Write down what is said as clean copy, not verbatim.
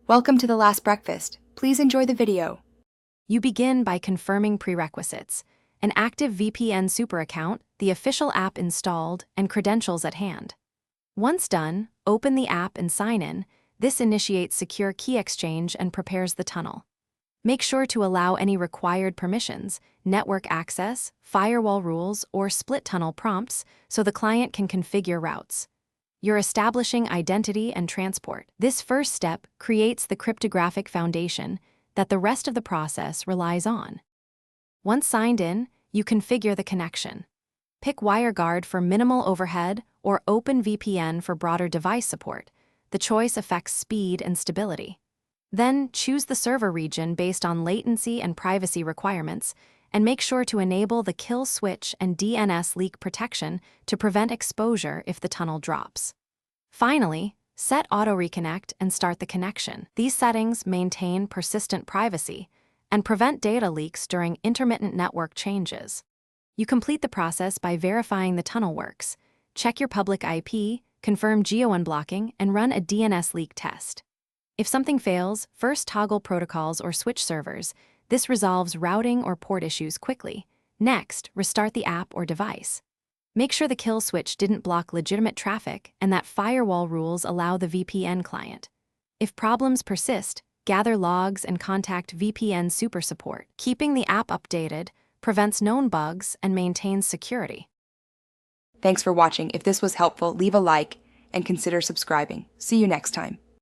Welcome to the last breakfast. Please enjoy the video. You begin by confirming prerequisites: an active VPN Super account, the official app installed, and credentials at hand. Once done, open the app and sign in. This initiates secure key exchange and prepares the tunnel. Make sure to allow any required permissions, network access, firewall rules, or split tunnel prompts so the client can configure routes. You're establishing identity and transport. This first step creates the cryptographic foundation that the rest of the process relies on. Once signed in, you configure the connection. Pick WireGuard for minimal overhead or OpenVPN for broader device support. The choice affects speed and stability. Then choose the server region based on latency and privacy requirements, and make sure to enable the kill switch and DNS leak protection to prevent exposure if the tunnel drops. Finally, set auto reconnect and start the connection. These settings maintain persistent privacy and prevent data leaks during intermittent network changes. You complete the process by verifying the tunnel works. Check your public IP, confirm geo-unblocking, and run a DNS leak test. If something fails, first toggle protocols or switch servers. This resolves routing or port issues quickly. Next, restart the app or device. Make sure the kill switch didn't block legitimate traffic and that firewall rules allow the VPN client. If problems persist, gather logs and contact VPN Super support. Keeping the app updated prevents known bugs and maintains security. Thanks for watching. If this was helpful, leave a like and consider subscribing. See you next time.